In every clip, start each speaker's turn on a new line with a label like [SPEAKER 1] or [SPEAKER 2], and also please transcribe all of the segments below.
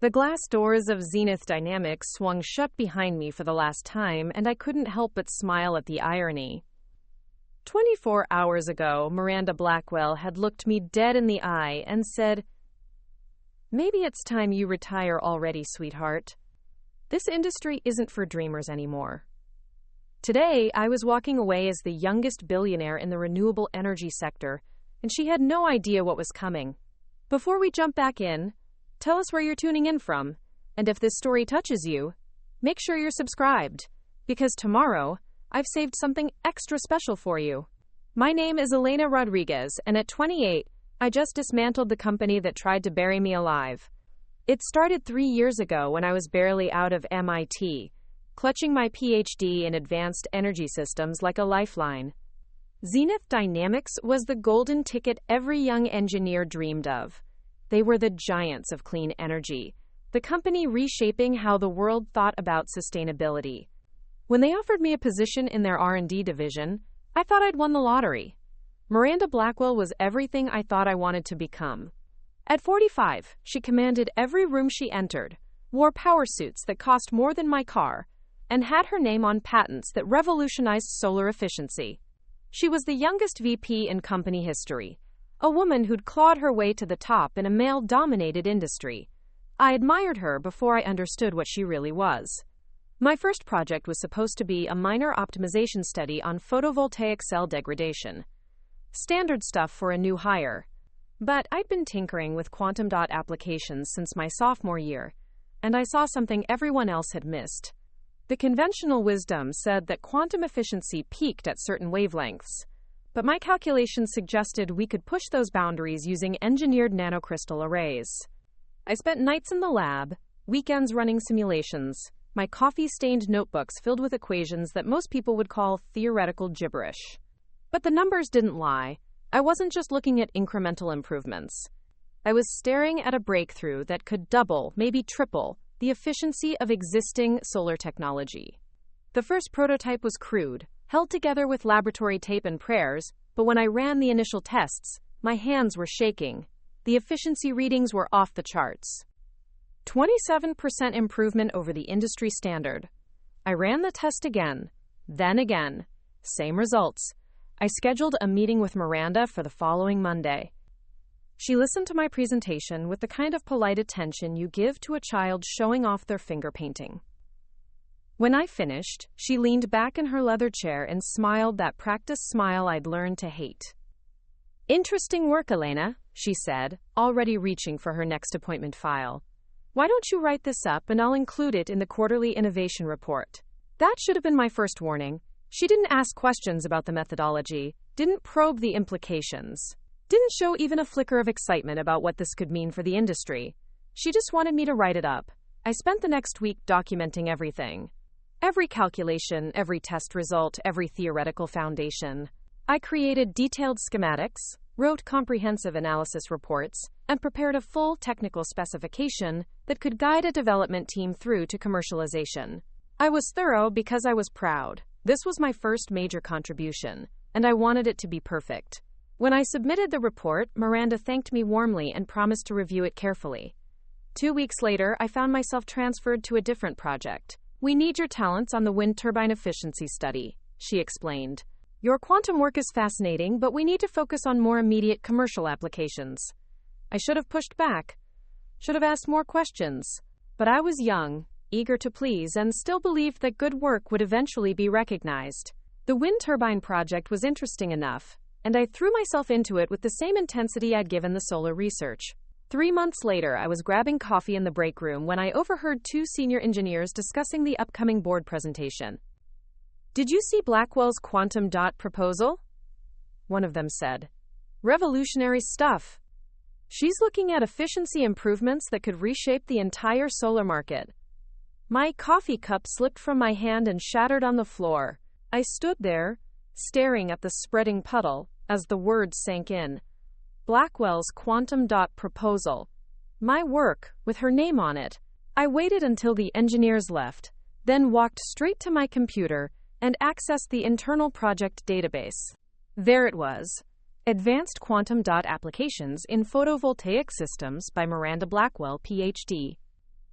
[SPEAKER 1] The glass doors of Zenith Dynamics swung shut behind me for the last time, and I couldn't help but smile at the irony. 24 hours ago, Miranda Blackwell had looked me dead in the eye and said, "Maybe it's time you retire already, sweetheart. This industry isn't for dreamers anymore." Today, I was walking away as the youngest billionaire in the renewable energy sector, and she had no idea what was coming. Before we jump back in, tell us where you're tuning in from, and if this story touches you, make sure you're subscribed, because tomorrow, I've saved something extra special for you. My name is Elena Rodriguez, and at 28, I just dismantled the company that tried to bury me alive. It started 3 years ago when I was barely out of MIT, clutching my PhD in advanced energy systems like a lifeline. Zenith Dynamics was the golden ticket every young engineer dreamed of. They were the giants of clean energy, the company reshaping how the world thought about sustainability. When they offered me a position in their R&D division, I thought I'd won the lottery. Miranda Blackwell was everything I thought I wanted to become. At 45, she commanded every room she entered, wore power suits that cost more than my car, and had her name on patents that revolutionized solar efficiency. She was the youngest VP in company history, a woman who'd clawed her way to the top in a male-dominated industry. I admired her before I understood what she really was. My first project was supposed to be a minor optimization study on photovoltaic cell degradation. Standard stuff for a new hire. But I'd been tinkering with quantum dot applications since my sophomore year, and I saw something everyone else had missed. The conventional wisdom said that quantum efficiency peaked at certain wavelengths, but my calculations suggested we could push those boundaries using engineered nanocrystal arrays. I spent nights in the lab, weekends running simulations, my coffee-stained notebooks filled with equations that most people would call theoretical gibberish. But the numbers didn't lie. I wasn't just looking at incremental improvements. I was staring at a breakthrough that could double, maybe triple, the efficiency of existing solar technology. The first prototype was crude, held together with laboratory tape and prayers, but when I ran the initial tests, my hands were shaking. The efficiency readings were off the charts. 27% improvement over the industry standard. I ran the test again, then again. Same results. I scheduled a meeting with Miranda for the following Monday. She listened to my presentation with the kind of polite attention you give to a child showing off their finger painting. When I finished, she leaned back in her leather chair and smiled that practice smile I'd learned to hate. "Interesting work, Elena," she said, already reaching for her next appointment file. "Why don't you write this up and I'll include it in the quarterly innovation report?" That should have been my first warning. She didn't ask questions about the methodology, didn't probe the implications, didn't show even a flicker of excitement about what this could mean for the industry. She just wanted me to write it up. I spent the next week documenting everything. Every calculation, every test result, every theoretical foundation. I created detailed schematics, wrote comprehensive analysis reports, and prepared a full technical specification that could guide a development team through to commercialization. I was thorough because I was proud. This was my first major contribution, and I wanted it to be perfect. When I submitted the report, Miranda thanked me warmly and promised to review it carefully. 2 weeks later, I found myself transferred to a different project. "We need your talents on the wind turbine efficiency study," she explained. "Your quantum work is fascinating, but we need to focus on more immediate commercial applications." I should have pushed back, should have asked more questions, but I was young, eager to please, and still believed that good work would eventually be recognized. The wind turbine project was interesting enough, and I threw myself into it with the same intensity I'd given the solar research. 3 months later, I was grabbing coffee in the break room when I overheard 2 senior engineers discussing the upcoming board presentation. "Did you see Blackwell's quantum dot proposal?" one of them said. "Revolutionary stuff. She's looking at efficiency improvements that could reshape the entire solar market." My coffee cup slipped from my hand and shattered on the floor. I stood there, staring at the spreading puddle, as the words sank in. Blackwell's quantum dot proposal. My work, with her name on it. I waited until the engineers left, then walked straight to my computer and accessed the internal project database. There it was. Advanced Quantum Dot Applications in Photovoltaic Systems by Miranda Blackwell, Ph.D.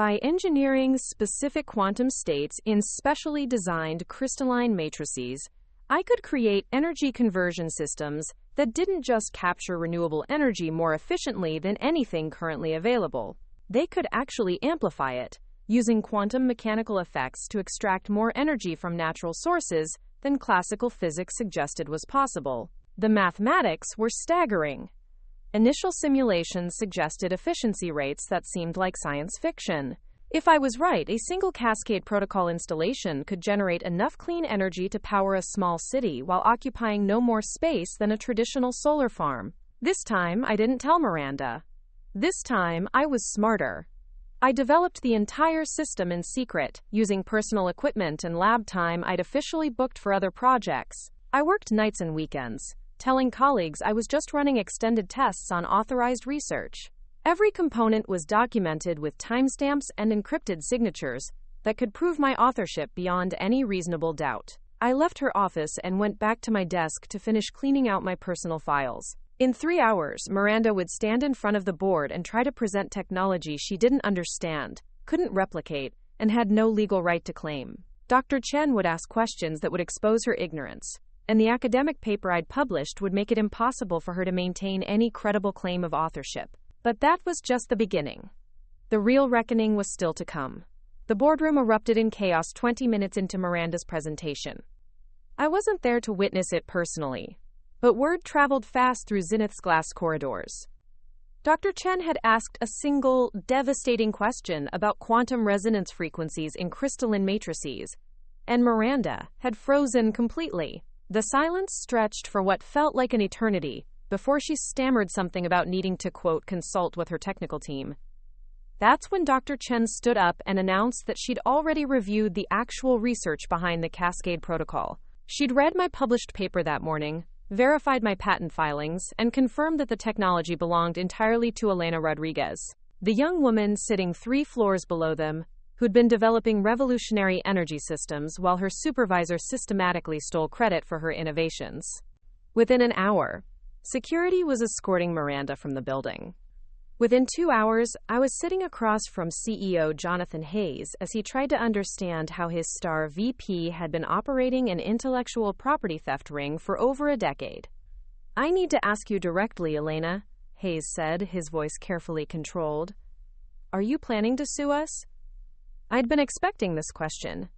[SPEAKER 1] By engineering specific quantum states in specially designed crystalline matrices, I could create energy conversion systems that didn't just capture renewable energy more efficiently than anything currently available. They could actually amplify it, using quantum mechanical effects to extract more energy from natural sources than classical physics suggested was possible. The mathematics were staggering. Initial simulations suggested efficiency rates that seemed like science fiction. If I was right, a single Cascade Protocol installation could generate enough clean energy to power a small city while occupying no more space than a traditional solar farm. This time, I didn't tell Miranda. This time, I was smarter. I developed the entire system in secret, using personal equipment and lab time I'd officially booked for other projects. I worked nights and weekends, telling colleagues I was just running extended tests on authorized research. Every component was documented with timestamps and encrypted signatures that could prove my authorship beyond any reasonable doubt. I left her office and went back to my desk to finish cleaning out my personal files. In 3 hours, Miranda would stand in front of the board and try to present technology she didn't understand, couldn't replicate, and had no legal right to claim. Dr. Chen would ask questions that would expose her ignorance, and the academic paper I'd published would make it impossible for her to maintain any credible claim of authorship. But that was just the beginning. The real reckoning was still to come. The boardroom erupted in chaos 20 minutes into Miranda's presentation. I wasn't there to witness it personally, but word traveled fast through Zenith's glass corridors. Dr. Chen had asked a single, devastating question about quantum resonance frequencies in crystalline matrices, and Miranda had frozen completely. The silence stretched for what felt like an eternity before she stammered something about needing to, quote, consult with her technical team. That's when Dr. Chen stood up and announced that she'd already reviewed the actual research behind the Cascade Protocol. She'd read my published paper that morning, verified my patent filings, and confirmed that the technology belonged entirely to Elena Rodriguez, the young woman sitting 3 floors below them, who'd been developing revolutionary energy systems while her supervisor systematically stole credit for her innovations. Within an hour, security was escorting Miranda from the building. Within 2 hours, I was sitting across from CEO Jonathan Hayes as he tried to understand how his star VP had been operating an intellectual property theft ring for over a decade. "I need to ask you directly, Elena," Hayes said, his voice carefully controlled. "Are you planning to sue us?" I'd been expecting this question.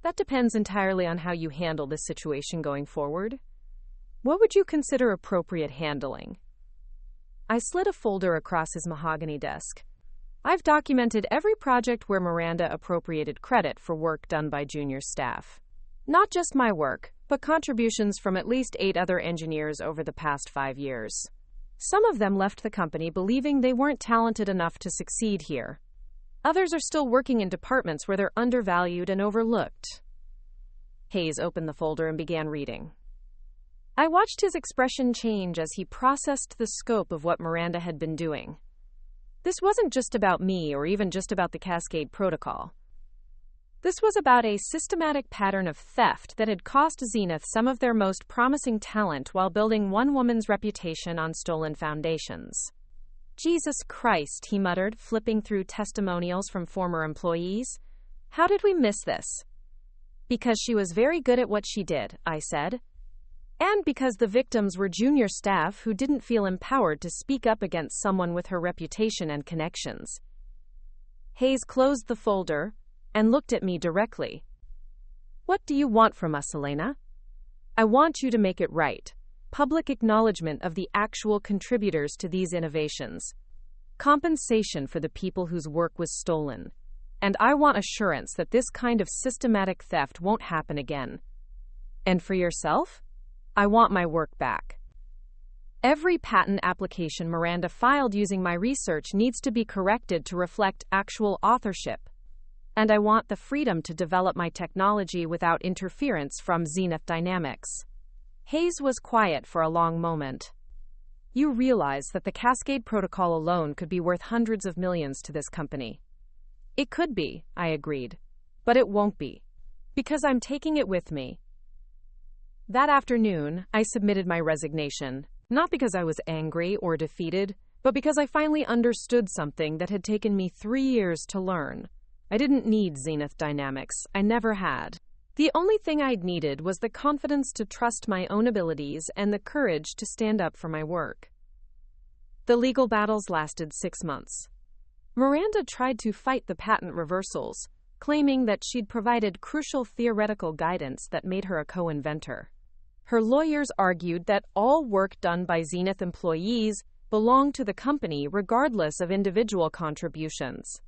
[SPEAKER 1] "That depends entirely on how you handle this situation going forward. What would you consider appropriate handling?" I slid a folder across his mahogany desk. "I've documented every project where Miranda appropriated credit for work done by junior staff. Not just my work, but contributions from at least 8 other engineers over the past 5 years. Some of them left the company believing they weren't talented enough to succeed here. Others are still working in departments where they're undervalued and overlooked." Hayes opened the folder and began reading. I watched his expression change as he processed the scope of what Miranda had been doing. This wasn't just about me or even just about the Cascade Protocol. This was about a systematic pattern of theft that had cost Zenith some of their most promising talent while building one woman's reputation on stolen foundations. "Jesus Christ," he muttered, flipping through testimonials from former employees. "How did we miss this?" "Because she was very good at what she did," I said. "And because the victims were junior staff who didn't feel empowered to speak up against someone with her reputation and connections." Hayes closed the folder and looked at me directly. "What do you want from us, Elena?" "I want you to make it right. Public acknowledgement of the actual contributors to these innovations. Compensation for the people whose work was stolen. And I want assurance that this kind of systematic theft won't happen again. And for yourself? I want my work back. Every patent application Miranda filed using my research needs to be corrected to reflect actual authorship. And I want the freedom to develop my technology without interference from Zenith Dynamics." Hayes was quiet for a long moment. "You realize that the Cascade Protocol alone could be worth hundreds of millions to this company." "It could be," I agreed. "But it won't be. Because I'm taking it with me." That afternoon, I submitted my resignation, not because I was angry or defeated, but because I finally understood something that had taken me 3 years to learn. I didn't need Zenith Dynamics. I never had. The only thing I'd needed was the confidence to trust my own abilities and the courage to stand up for my work. The legal battles lasted 6 months. Miranda tried to fight the patent reversals, claiming that she'd provided crucial theoretical guidance that made her a co-inventor. Her lawyers argued that all work done by Zenith employees belonged to the company regardless of individual contributions.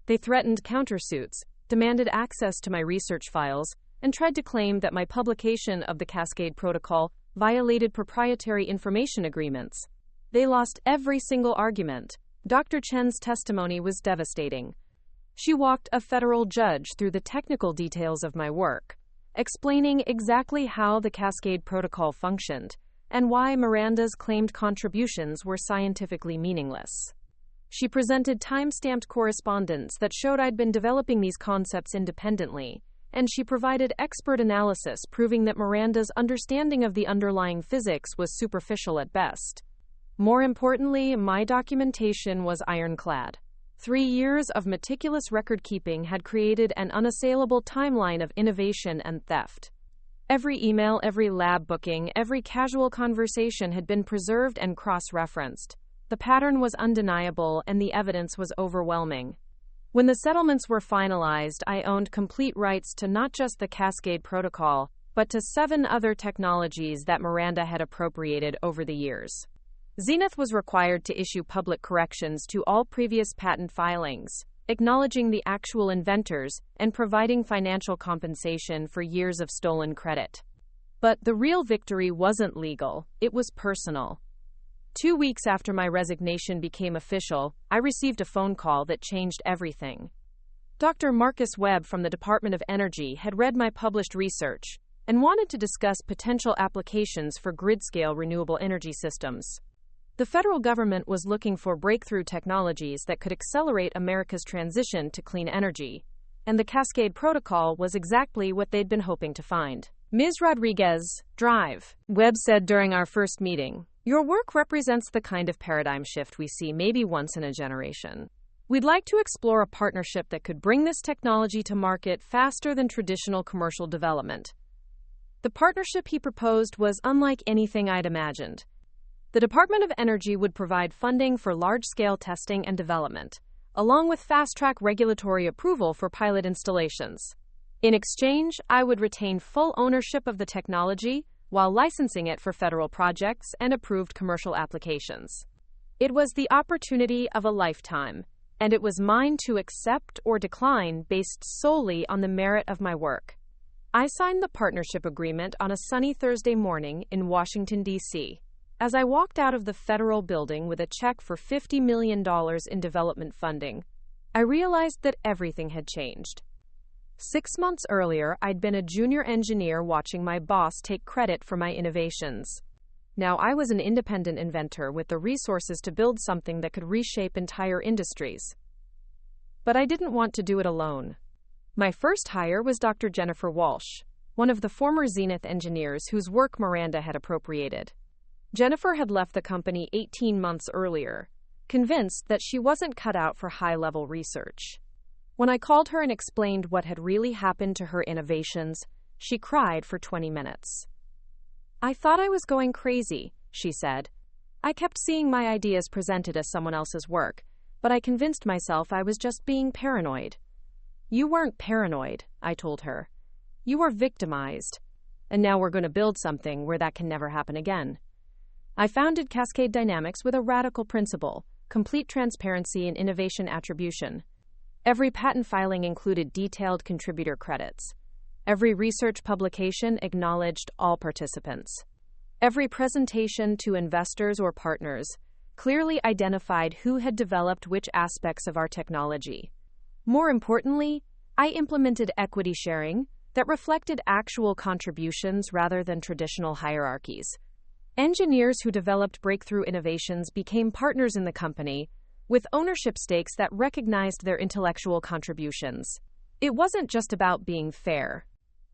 [SPEAKER 1] They threatened countersuits, demanded access to my research files, and tried to claim that my publication of the Cascade Protocol violated proprietary information agreements. They lost every single argument. Dr. Chen's testimony was devastating. She walked a federal judge through the technical details of my work, explaining exactly how the Cascade Protocol functioned and why Miranda's claimed contributions were scientifically meaningless. She presented time-stamped correspondence that showed I'd been developing these concepts independently, and she provided expert analysis proving that Miranda's understanding of the underlying physics was superficial at best. More importantly, my documentation was ironclad. 3 years of meticulous record-keeping had created an unassailable timeline of innovation and theft. Every email, every lab booking, every casual conversation had been preserved and cross-referenced. The pattern was undeniable, and the evidence was overwhelming. When the settlements were finalized, I owned complete rights to not just the Cascade Protocol, but to 7 other technologies that Miranda had appropriated over the years. Zenith was required to issue public corrections to all previous patent filings, acknowledging the actual inventors and providing financial compensation for years of stolen credit. But the real victory wasn't legal, it was personal. 2 weeks after my resignation became official, I received a phone call that changed everything. Dr. Marcus Webb from the Department of Energy had read my published research and wanted to discuss potential applications for grid-scale renewable energy systems. The federal government was looking for breakthrough technologies that could accelerate America's transition to clean energy, and the Cascade Protocol was exactly what they'd been hoping to find. Ms. Rodriguez, drive, Webb said during our first meeting. Your work represents the kind of paradigm shift we see maybe once in a generation. We'd like to explore a partnership that could bring this technology to market faster than traditional commercial development. The partnership he proposed was unlike anything I'd imagined. The Department of Energy would provide funding for large-scale testing and development, along with fast-track regulatory approval for pilot installations. In exchange, I would retain full ownership of the technology while licensing it for federal projects and approved commercial applications. It was the opportunity of a lifetime, and it was mine to accept or decline based solely on the merit of my work. I signed the partnership agreement on a sunny Thursday morning in Washington, D.C. As I walked out of the federal building with a check for $50 million in development funding, I realized that everything had changed. 6 months earlier, I'd been a junior engineer watching my boss take credit for my innovations. Now I was an independent inventor with the resources to build something that could reshape entire industries. But I didn't want to do it alone. My first hire was Dr. Jennifer Walsh, one of the former Zenith engineers whose work Miranda had appropriated. Jennifer had left the company 18 months earlier, convinced that she wasn't cut out for high-level research. When I called her and explained what had really happened to her innovations, she cried for 20 minutes. I thought I was going crazy, she said. I kept seeing my ideas presented as someone else's work, but I convinced myself I was just being paranoid. You weren't paranoid, I told her. You were victimized. And now we're going to build something where that can never happen again. I founded Cascade Dynamics with a radical principle: complete transparency and innovation attribution. Every patent filing included detailed contributor credits. Every research publication acknowledged all participants. Every presentation to investors or partners clearly identified who had developed which aspects of our technology. More importantly, I implemented equity sharing that reflected actual contributions rather than traditional hierarchies. Engineers who developed breakthrough innovations became partners in the company, with ownership stakes that recognized their intellectual contributions. It wasn't just about being fair.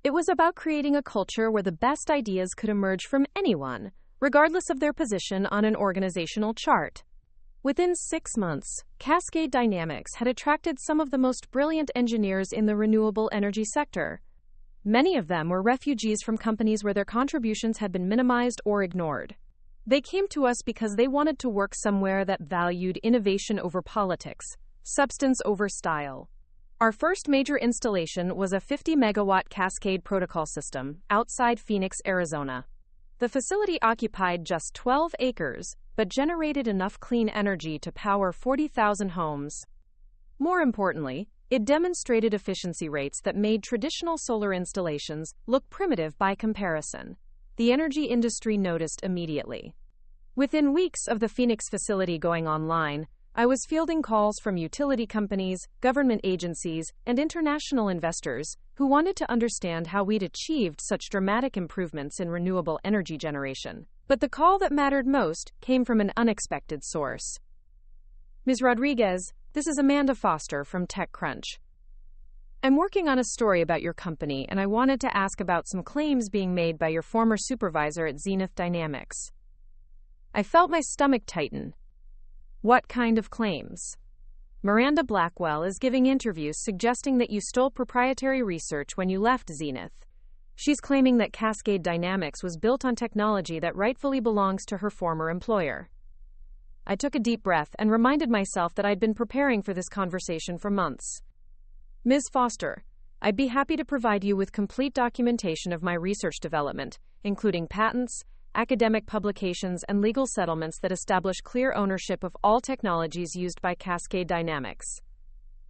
[SPEAKER 1] It was about creating a culture where the best ideas could emerge from anyone, regardless of their position on an organizational chart. Within 6 months, Cascade Dynamics had attracted some of the most brilliant engineers in the renewable energy sector. Many of them were refugees from companies where their contributions had been minimized or ignored. They came to us because they wanted to work somewhere that valued innovation over politics, substance over style. Our first major installation was a 50-megawatt Cascade protocol system outside Phoenix, Arizona. The facility occupied just 12 acres, but generated enough clean energy to power 40,000 homes. More importantly, it demonstrated efficiency rates that made traditional solar installations look primitive by comparison. The energy industry noticed immediately. Within weeks of the Phoenix facility going online, I was fielding calls from utility companies, government agencies, and international investors who wanted to understand how we'd achieved such dramatic improvements in renewable energy generation. But the call that mattered most came from an unexpected source. Ms. Rodriguez, this is Amanda Foster from TechCrunch. I'm working on a story about your company, and I wanted to ask about some claims being made by your former supervisor at Zenith Dynamics. I felt my stomach tighten. What kind of claims? Miranda Blackwell is giving interviews suggesting that you stole proprietary research when you left Zenith. She's claiming that Cascade Dynamics was built on technology that rightfully belongs to her former employer. I took a deep breath and reminded myself that I'd been preparing for this conversation for months. Ms. Foster, I'd be happy to provide you with complete documentation of my research development, including patents, academic publications, and legal settlements that establish clear ownership of all technologies used by Cascade Dynamics.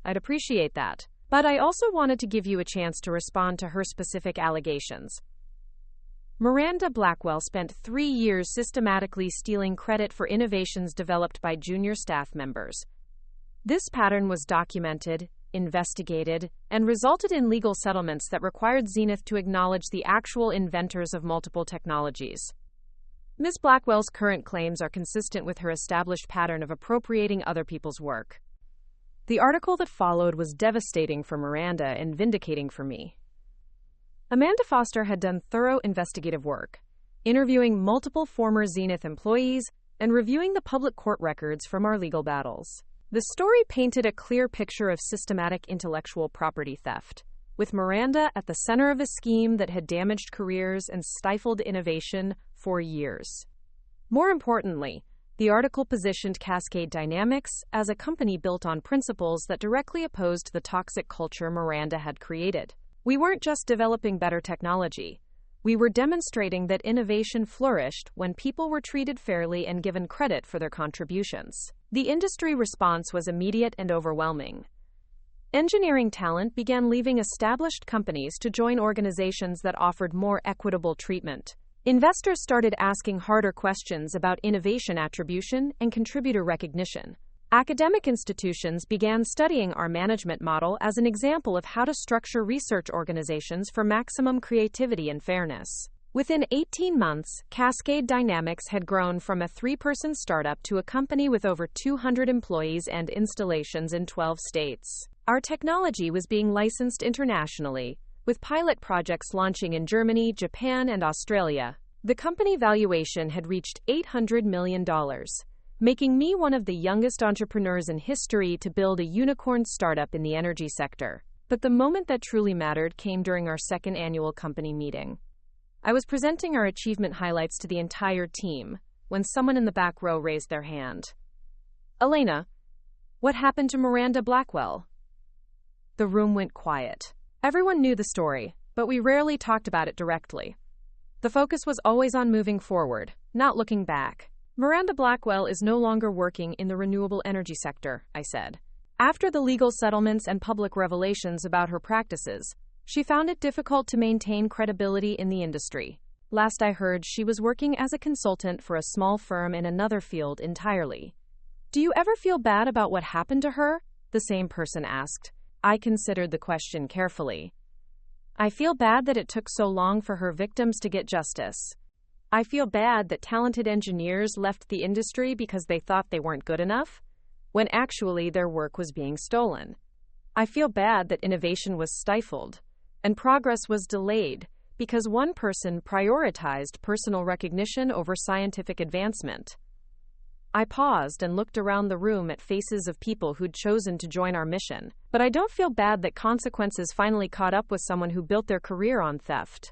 [SPEAKER 1] I'd appreciate that, but I also wanted to give you a chance to respond to her specific allegations. Miranda Blackwell spent 3 years systematically stealing credit for innovations developed by junior staff members. This pattern was documented, investigated, and resulted in legal settlements that required Zenith to acknowledge the actual inventors of multiple technologies. Ms. Blackwell's current claims are consistent with her established pattern of appropriating other people's work. The article that followed was devastating for Miranda and vindicating for me. Amanda Foster had done thorough investigative work, interviewing multiple former Zenith employees and reviewing the public court records from our legal battles. The story painted a clear picture of systematic intellectual property theft, with Miranda at the center of a scheme that had damaged careers and stifled innovation for years. More importantly, the article positioned Cascade Dynamics as a company built on principles that directly opposed the toxic culture Miranda had created. We weren't just developing better technology. We were demonstrating that innovation flourished when people were treated fairly and given credit for their contributions. The industry response was immediate and overwhelming. Engineering talent began leaving established companies to join organizations that offered more equitable treatment. Investors started asking harder questions about innovation attribution and contributor recognition. Academic institutions began studying our management model as an example of how to structure research organizations for maximum creativity and fairness. Within 18 months, Cascade Dynamics had grown from a 3-person startup to a company with over 200 employees and installations in 12 states. Our technology was being licensed internationally, with pilot projects launching in Germany, Japan, and Australia. The company valuation had reached $800 million, making me one of the youngest entrepreneurs in history to build a unicorn startup in the energy sector. But the moment that truly mattered came during our second annual company meeting. I was presenting our achievement highlights to the entire team when someone in the back row raised their hand. Elena, what happened to Miranda Blackwell? The room went quiet. Everyone knew the story, but we rarely talked about it directly. The focus was always on moving forward, not looking back. Miranda Blackwell is no longer working in the renewable energy sector, I said. After the legal settlements and public revelations about her practices, she found it difficult to maintain credibility in the industry. Last I heard, she was working as a consultant for a small firm in another field entirely. Do you ever feel bad about what happened to her? The same person asked. I considered the question carefully. I feel bad that it took so long for her victims to get justice. I feel bad that talented engineers left the industry because they thought they weren't good enough, when actually their work was being stolen. I feel bad that innovation was stifled, and progress was delayed, because one person prioritized personal recognition over scientific advancement. I paused and looked around the room at faces of people who'd chosen to join our mission. But I don't feel bad that consequences finally caught up with someone who built their career on theft.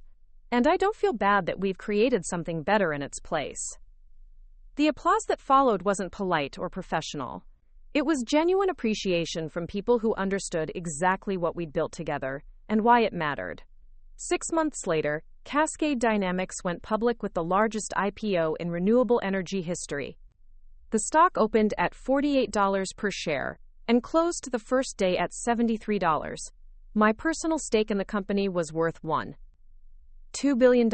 [SPEAKER 1] And I don't feel bad that we've created something better in its place. The applause that followed wasn't polite or professional. It was genuine appreciation from people who understood exactly what we'd built together and why it mattered. 6 months later, Zenith Dynamics went public with the largest IPO in renewable energy history. The stock opened at $48 per share and closed the first day at $73. My personal stake in the company was worth $1.2 billion,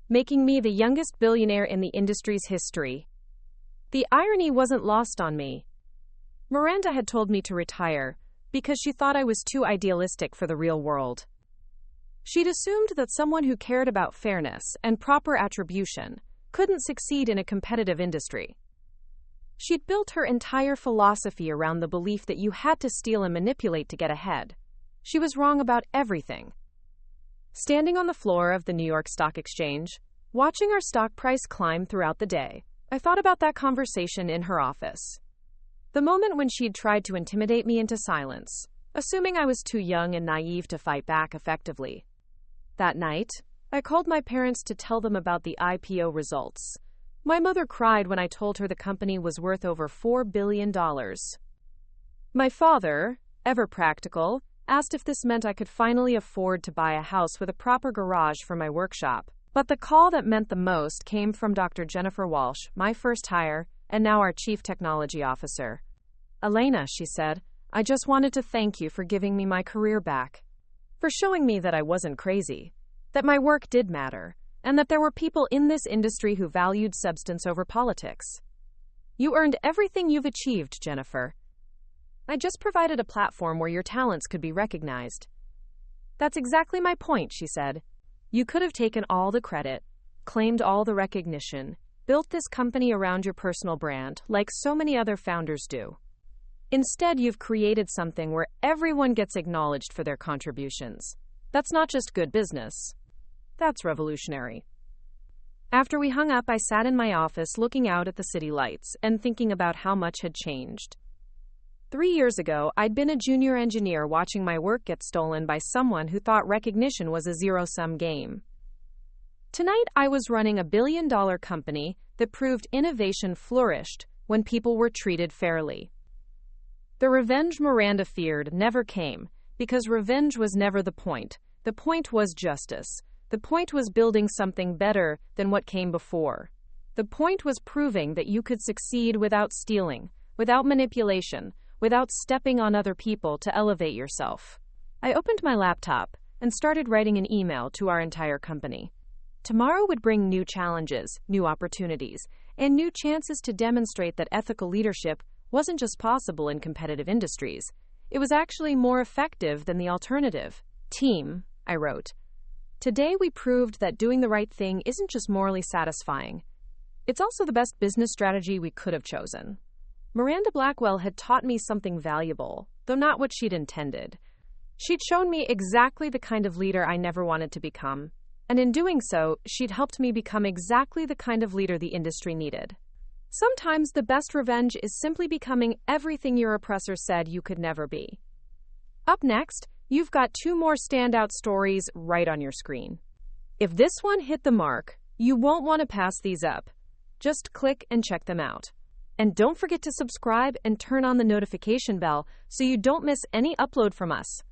[SPEAKER 1] making me the youngest billionaire in the industry's history. The irony wasn't lost on me. Miranda had told me to retire because she thought I was too idealistic for the real world. She'd assumed that someone who cared about fairness and proper attribution couldn't succeed in a competitive industry. She'd built her entire philosophy around the belief that you had to steal and manipulate to get ahead. She was wrong about everything. Standing on the floor of the New York Stock Exchange, watching our stock price climb throughout the day, I thought about that conversation in her office. The moment when she'd tried to intimidate me into silence, assuming I was too young and naive to fight back effectively. That night, I called my parents to tell them about the IPO results. My mother cried when I told her the company was worth over $4 billion. My father, ever practical, asked if this meant I could finally afford to buy a house with a proper garage for my workshop. But the call that meant the most came from Dr. Jennifer Walsh, my first hire, and now our Chief Technology Officer. Elena, she said, I just wanted to thank you for giving me my career back. For showing me that I wasn't crazy, that my work did matter, and that there were people in this industry who valued substance over politics. You earned everything you've achieved, Jennifer. I just provided a platform where your talents could be recognized. That's exactly my point, she said. You could have taken all the credit, claimed all the recognition, built this company around your personal brand, like so many other founders do. Instead, you've created something where everyone gets acknowledged for their contributions. That's not just good business. That's revolutionary. After we hung up, I sat in my office looking out at the city lights and thinking about how much had changed. 3 years ago, I'd been a junior engineer watching my work get stolen by someone who thought recognition was a zero-sum game. Tonight, I was running a billion-dollar company that proved innovation flourished when people were treated fairly. The revenge Miranda feared never came, because revenge was never the point. The point was justice. The point was building something better than what came before. The point was proving that you could succeed without stealing, without manipulation, without stepping on other people to elevate yourself. I opened my laptop and started writing an email to our entire company. Tomorrow would bring new challenges, new opportunities, and new chances to demonstrate that ethical leadership wasn't just possible in competitive industries. It was actually more effective than the alternative. Team, I wrote. Today we proved that doing the right thing isn't just morally satisfying. It's also the best business strategy we could have chosen. Miranda Blackwell had taught me something valuable, though not what she'd intended. She'd shown me exactly the kind of leader I never wanted to become, and in doing so, she'd helped me become exactly the kind of leader the industry needed. Sometimes the best revenge is simply becoming everything your oppressor said you could never be. Up next, you've got 2 more standout stories right on your screen. If this one hit the mark, you won't want to pass these up. Just click and check them out. And don't forget to subscribe and turn on the notification bell so you don't miss any upload from us.